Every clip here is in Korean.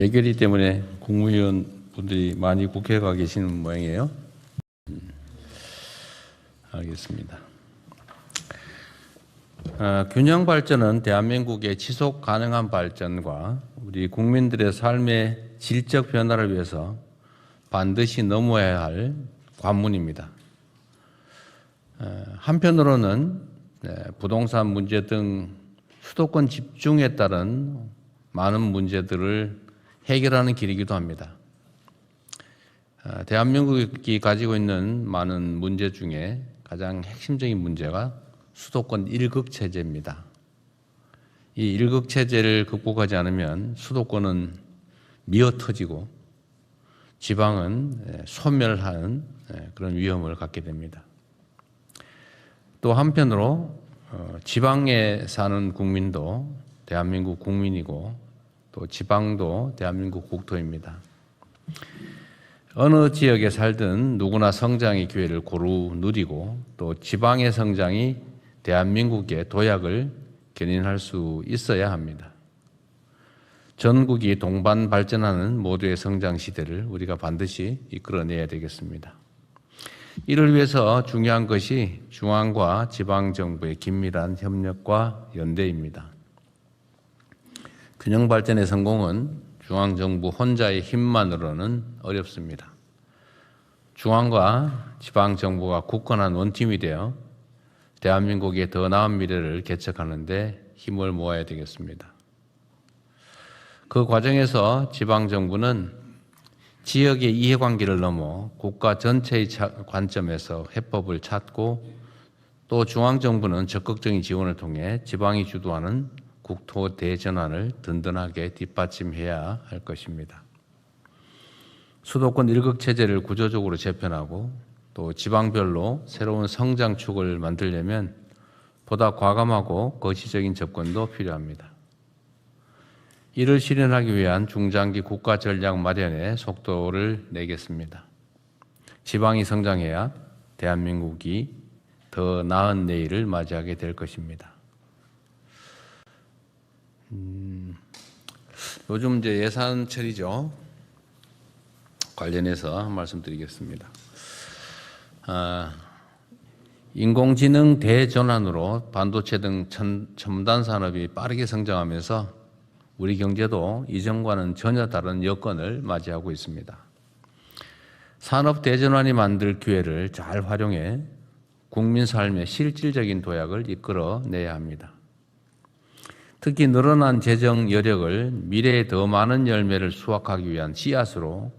예결위 때문에 국무위원 분들이 많이 국회에 가 계시는 모양이에요. 알겠습니다. 균형 발전은 대한민국의 지속 가능한 발전과 우리 국민들의 삶의 질적 변화를 위해서 반드시 넘어야 할 관문입니다. 한편으로는 부동산 문제 등 수도권 집중에 따른 많은 문제들을 해결하는 길이기도 합니다. 대한민국이 가지고 있는 많은 문제 중에 가장 핵심적인 문제가 수도권 1극 체제입니다. 이 1극 체제를 극복하지 않으면 수도권은 미어터지고 지방은 소멸하는 그런 위험을 갖게 됩니다. 또 한편으로 지방에 사는 국민도 대한민국 국민이고 또 지방도 대한민국 국토입니다. 어느 지역에 살든 누구나 성장의 기회를 고루 누리고 또 지방의 성장이 대한민국의 도약을 견인할 수 있어야 합니다. 전국이 동반 발전하는 모두의 성장 시대를 우리가 반드시 이끌어내야 되겠습니다. 이를 위해서 중요한 것이 중앙과 지방정부의 긴밀한 협력과 연대입니다. 균형 발전의 성공은 중앙정부 혼자의 힘만으로는 어렵습니다. 중앙과 지방정부가 굳건한 원팀이 되어 대한민국의 더 나은 미래를 개척하는 데 힘을 모아야 되겠습니다. 그 과정에서 지방정부는 지역의 이해관계를 넘어 국가 전체의 관점에서 해법을 찾고 또 중앙정부는 적극적인 지원을 통해 지방이 주도하는 국토 대전환을 든든하게 뒷받침해야 할 것입니다. 수도권 1극 체제를 구조적으로 재편하고 또 지방별로 새로운 성장축을 만들려면 보다 과감하고 거시적인 접근도 필요합니다. 이를 실현하기 위한 중장기 국가 전략 마련에 속도를 내겠습니다. 지방이 성장해야 대한민국이 더 나은 내일을 맞이하게 될 것입니다. 요즘 이제 예산철이죠. 관련해서 한 말씀 드리겠습니다. 인공지능 대전환으로 반도체 등 첨단 산업이 빠르게 성장하면서 우리 경제도 이전과는 전혀 다른 여건을 맞이하고 있습니다. 산업 대전환이 만들 기회를 잘 활용해 국민 삶의 실질적인 도약을 이끌어내야 합니다. 특히 늘어난 재정 여력을 미래에 더 많은 열매를 수확하기 위한 씨앗으로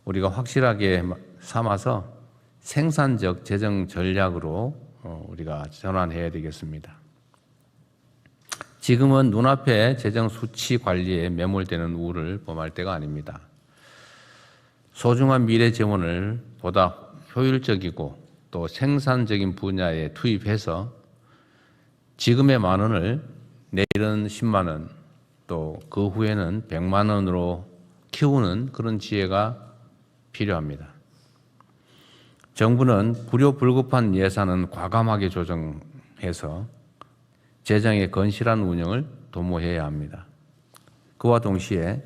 우리가 확실하게 삼아서 생산적 재정 전략으로 우리가 전환해야 되겠습니다. 지금은 눈앞에 재정 수치 관리에 매몰되는 우를 범할 때가 아닙니다. 소중한 미래 재원을 보다 효율적이고 또 생산적인 분야에 투입해서 지금의 10,000원을 내일은 10만 원, 또 그 후에는 100만 원으로 키우는 그런 지혜가 필요합니다. 정부는 불효불급한 예산은 과감하게 조정해서 재정의 건실한 운영을 도모해야 합니다. 그와 동시에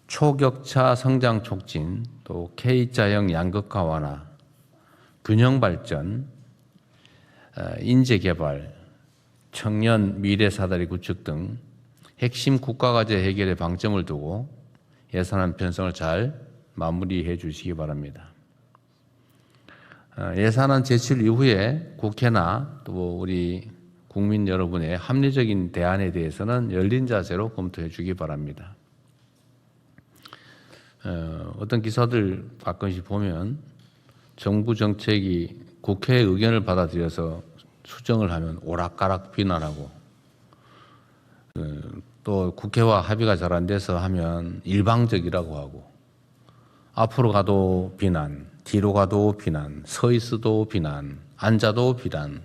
초격차 성장 촉진, 또 K자형 양극화 완화, 균형 발전, 인재 개발, 청년 미래 사다리 구축 등 핵심 국가과제 해결에 방점을 두고 예산안 편성을 잘 마무리해 주시기 바랍니다. 예산안 제출 이후에 국회나 또 우리 국민 여러분의 합리적인 대안에 대해서는 열린 자세로 검토해 주기 바랍니다. 어떤 기사들 가끔씩 보면 정부 정책이 국회의 의견을 받아들여서 수정을 하면 오락가락 비난하고 또 국회와 합의가 잘 안 돼서 하면 일방적이라고 하고 앞으로 가도 비난, 뒤로 가도 비난, 서 있어도 비난, 앉아도 비난,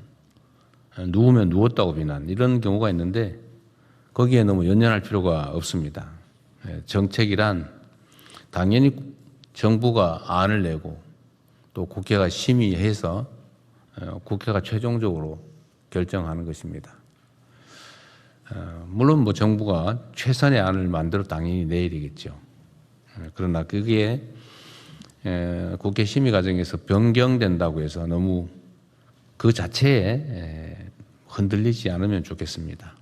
누우면 누웠다고 비난, 이런 경우가 있는데 거기에 너무 연연할 필요가 없습니다. 정책이란 당연히 정부가 안을 내고 또 국회가 심의해서 국회가 최종적으로 결정하는 것입니다. 물론 뭐 정부가 최선의 안을 만들어 당연히 내야 되겠죠. 그러나 그게 국회 심의 과정에서 변경된다고 해서 너무 그 자체에 흔들리지 않으면 좋겠습니다.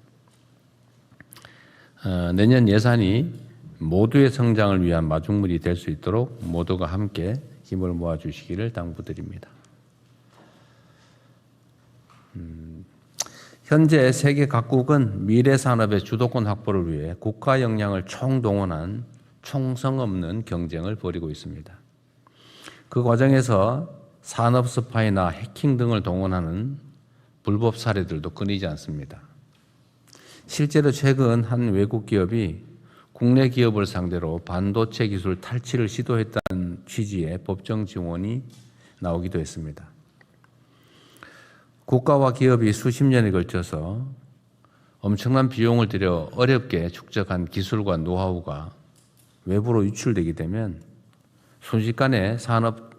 내년 예산이 모두의 성장을 위한 마중물이 될 수 있도록 모두가 함께 힘을 모아주시기를 당부드립니다. 현재 세계 각국은 미래 산업의 주도권 확보를 위해 국가 역량을 총동원한 총성 없는 경쟁을 벌이고 있습니다. 그 과정에서 산업 스파이나 해킹 등을 동원하는 불법 사례들도 끊이지 않습니다. 실제로 최근 한 외국 기업이 국내 기업을 상대로 반도체 기술 탈취를 시도했다는 취지의 법정 지원이 나오기도 했습니다. 국가와 기업이 수십 년에 걸쳐서 엄청난 비용을 들여 어렵게 축적한 기술과 노하우가 외부로 유출되게 되면 순식간에 산업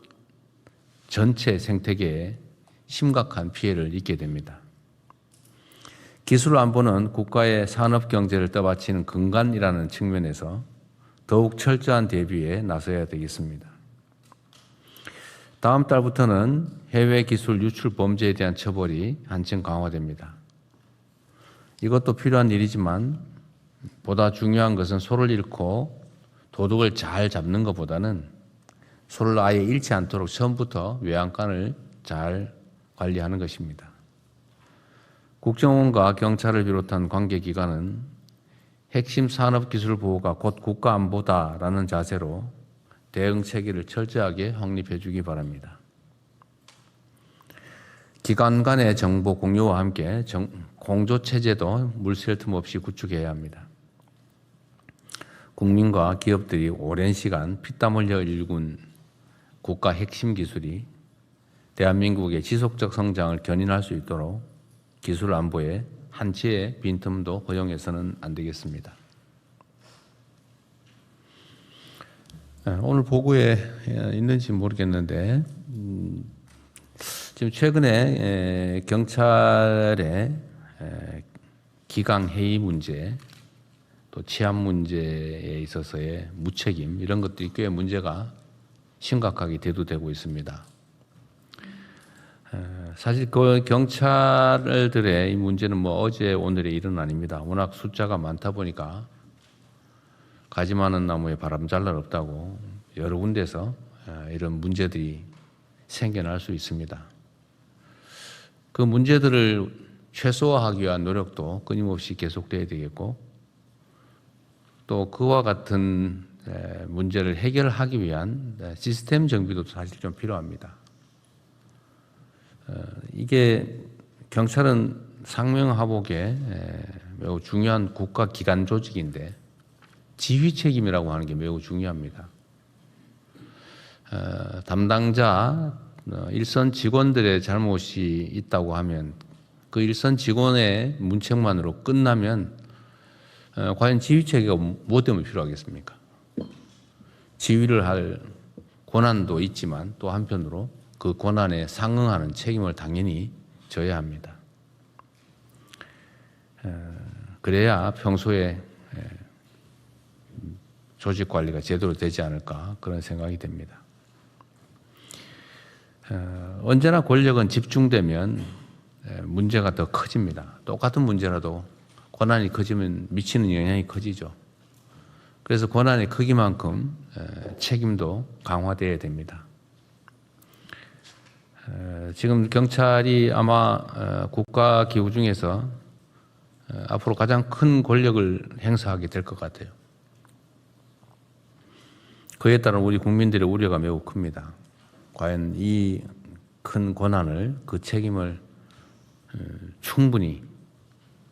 전체 생태계에 심각한 피해를 입게 됩니다. 기술 안보는 국가의 산업 경제를 떠받치는 근간이라는 측면에서 더욱 철저한 대비에 나서야 되겠습니다. 다음 달부터는 해외 기술 유출 범죄에 대한 처벌이 한층 강화됩니다. 이것도 필요한 일이지만 보다 중요한 것은 소를 잃고 도둑을 잘 잡는 것보다는 소를 아예 잃지 않도록 처음부터 외양간을 잘 관리하는 것입니다. 국정원과 경찰을 비롯한 관계기관은 핵심 산업기술 보호가 곧 국가안보다라는 자세로 대응 체계를 철저하게 확립해 주기 바랍니다. 기관 간의 정보 공유와 함께 공조체제도 물샐 틈 없이 구축해야 합니다. 국민과 기업들이 오랜 시간 피땀 흘려 일군 국가 핵심 기술이 대한민국의 지속적 성장을 견인할 수 있도록 기술 안보에 한치의 빈틈도 허용해서는 안 되겠습니다. 오늘 보고에 있는지 모르겠는데 지금 최근에 경찰의 기강 해이 문제, 또 치안 문제에 있어서의 무책임 이런 것들이 꽤 문제가 심각하게 대두되고 있습니다. 사실 그 경찰들의 이 문제는 뭐 어제 오늘의 일은 아닙니다. 워낙 숫자가 많다 보니까 가지 많은 나무에 바람 잘 날 없다고 여러 군데서 이런 문제들이 생겨날 수 있습니다. 그 문제들을 최소화하기 위한 노력도 끊임없이 계속돼야 되겠고 또 그와 같은 문제를 해결하기 위한 시스템 정비도 사실 좀 필요합니다. 이게 경찰은 상명하복의 매우 중요한 국가 기관 조직인데 지휘 책임이라고 하는 게 매우 중요합니다. 담당자 일선 직원들의 잘못이 있다고 하면 그 일선 직원의 문책만으로 끝나면 과연 지휘 체계가 뭐 때문에 필요하겠습니까? 지휘를 할 권한도 있지만 또 한편으로 그 권한에 상응하는 책임을 당연히 져야 합니다. 그래야 평소에 조직 관리가 제대로 되지 않을까 그런 생각이 됩니다. 언제나 권력은 집중되면 문제가 더 커집니다. 똑같은 문제라도 권한이 커지면 미치는 영향이 커지죠. 그래서 권한의 크기만큼 책임도 강화되어야 됩니다. 지금 경찰이 아마 국가 기구 중에서 앞으로 가장 큰 권력을 행사하게 될 것 같아요. 그에 따른 우리 국민들의 우려가 매우 큽니다. 과연 이 큰 권한을 그 책임을 충분히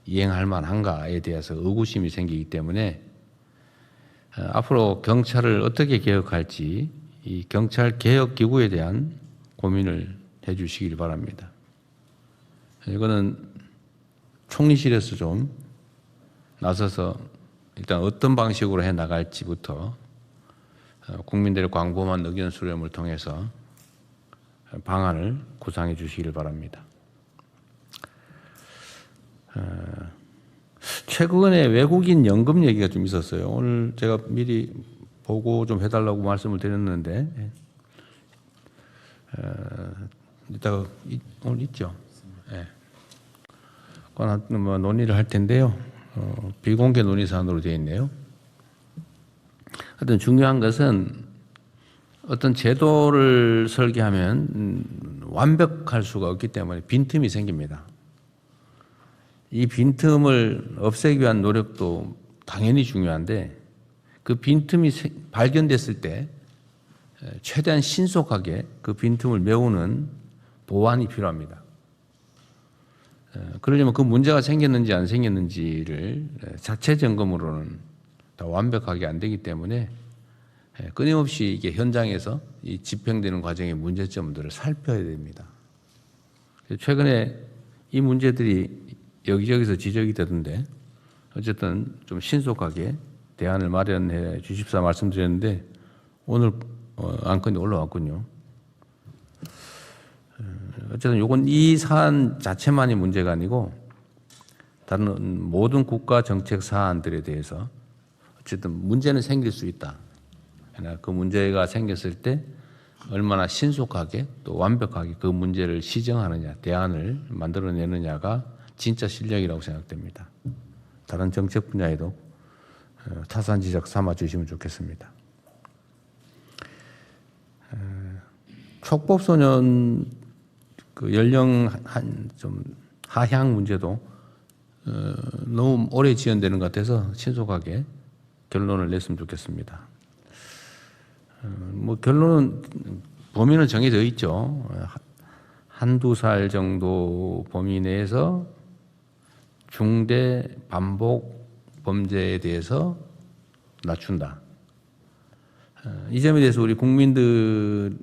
이행할 만한가에 대해서 의구심이 생기기 때문에 앞으로 경찰을 어떻게 개혁할지 이 경찰 개혁 기구에 대한 고민을 해주시길 바랍니다. 이거는 총리실에서 좀 나서서 일단 어떤 방식으로 해 나갈지부터 국민들의 광범한 의견 수렴을 통해서 방안을 구상해 주시길 바랍니다. 최근에 외국인 연금 얘기가 좀 있었어요. 오늘 제가 미리 보고 좀 해달라고 말씀을 드렸는데, 이따가 오늘 있죠. 예. 뭐 논의를 할 텐데요. 비공개 논의 사안으로 되어 있네요. 하여튼 중요한 것은 어떤 제도를 설계하면 완벽할 수가 없기 때문에 빈틈이 생깁니다. 이 빈틈을 없애기 위한 노력도 당연히 중요한데 그 빈틈이 발견됐을 때 최대한 신속하게 그 빈틈을 메우는 보완이 필요합니다. 그러려면 그 문제가 생겼는지 안 생겼는지를 자체 점검으로는 다 완벽하게 안 되기 때문에 끊임없이 이게 현장에서 이 집행되는 과정의 문제점들을 살펴야 됩니다. 최근에 이 문제들이 여기저기서 지적이 되던데 어쨌든 좀 신속하게 대안을 마련해 주십사 말씀드렸는데 오늘 안건이 올라왔군요. 어쨌든 요건 이 사안 자체만이 문제가 아니고 다른 모든 국가 정책 사안들에 대해서 어쨌든 문제는 생길 수 있다. 그러나 그 문제가 생겼을 때 얼마나 신속하게 또 완벽하게 그 문제를 시정하느냐, 대안을 만들어내느냐가 진짜 실력이라고 생각됩니다. 다른 정책 분야에도 타산지적 삼아 주시면 좋겠습니다. 촉법소년 그 연령 좀 하향 문제도 너무 오래 지연되는 것 같아서 신속하게 결론을 냈으면 좋겠습니다. 뭐 결론은 범위는 정해져 있죠. 한두 살 정도 범위 내에서 중대 반복 범죄에 대해서 낮춘다. 이 점에 대해서 우리 국민들의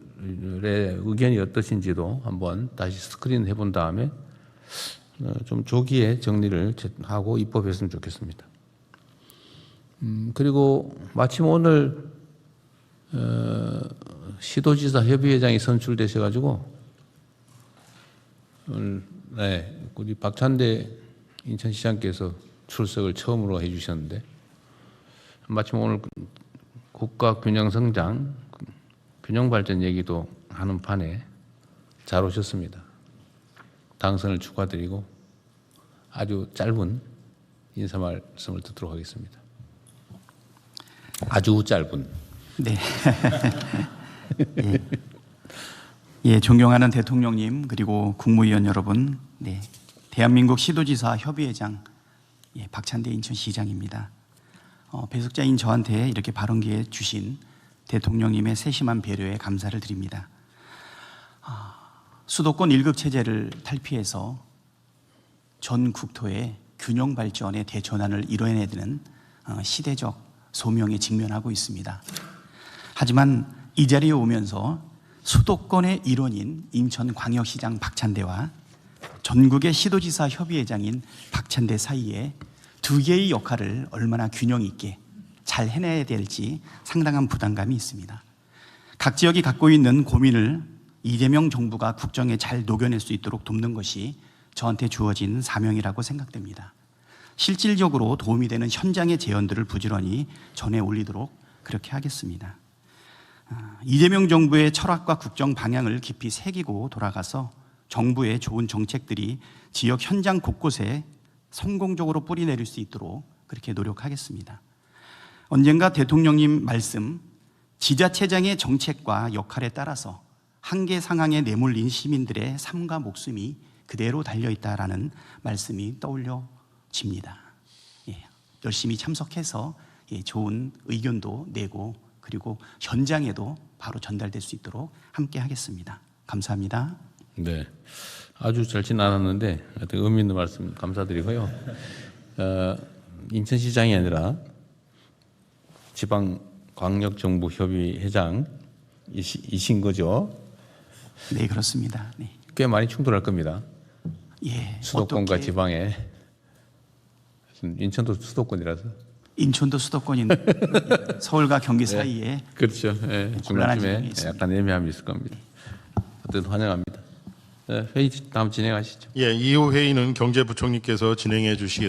의견이 어떠신지도 한번 다시 스크린 해본 다음에 좀 조기에 정리를 하고 입법했으면 좋겠습니다. 그리고 마침 오늘 시도지사 협의회장이 선출되셔가지고 오늘 우리 박찬대 인천시장께서 출석을 처음으로 해주셨는데 마침 오늘 국가 균형 성장, 균형 발전 얘기도 하는 판에 잘 오셨습니다. 당선을 축하드리고 아주 짧은 인사 말씀을 듣도록 하겠습니다. 아주 짧은. 네. 예, 존경하는 대통령님 그리고 국무위원 여러분, 네, 대한민국 시도지사 협의회장 박찬대 인천시장입니다. 배석자인 저한테 이렇게 발언 기회 주신 대통령님의 세심한 배려에 감사를 드립니다. 수도권 1급 체제를 탈피해서 전 국토의 균형 발전의 대전환을 이뤄내야 되는 시대적 소명에 직면하고 있습니다. 하지만 이 자리에 오면서 수도권의 일원인 인천광역시장 박찬대와 전국의 시도지사 협의회장인 박찬대 사이에 두 개의 역할을 얼마나 균형 있게 잘 해내야 될지 상당한 부담감이 있습니다. 각 지역이 갖고 있는 고민을 이재명 정부가 국정에 잘 녹여낼 수 있도록 돕는 것이 저한테 주어진 사명이라고 생각됩니다. 실질적으로 도움이 되는 현장의 제언들을 부지런히 전해 올리도록 그렇게 하겠습니다. 이재명 정부의 철학과 국정 방향을 깊이 새기고 돌아가서 정부의 좋은 정책들이 지역 현장 곳곳에 성공적으로 뿌리내릴 수 있도록 그렇게 노력하겠습니다. 언젠가 대통령님 말씀, 지자체장의 정책과 역할에 따라서 한계 상황에 내몰린 시민들의 삶과 목숨이 그대로 달려있다라는 말씀이 떠올려집니다. 열심히 참석해서 좋은 의견도 내고 그리고 현장에도 바로 전달될 수 있도록 함께 하겠습니다. 감사합니다. 네, 아주 짧진 않았는데 의미 있는 말씀 감사드리고요. 인천시장이 아니라 지방광역정부협의회장이신 거죠? 네, 그렇습니다. 네. 꽤 많이 충돌할 겁니다. 예, 수도권과 지방에. 인천도 수도권이라서. 인천도 수도권인데 서울과 경기 사이에 그렇죠. 중간쯤에 약간 애매함이 있을 겁니다. 어쨌든 환영합니다. 회의 다음 진행하시죠. 예, 이후 회의는 경제부총리께서 진행해 주시겠습니다.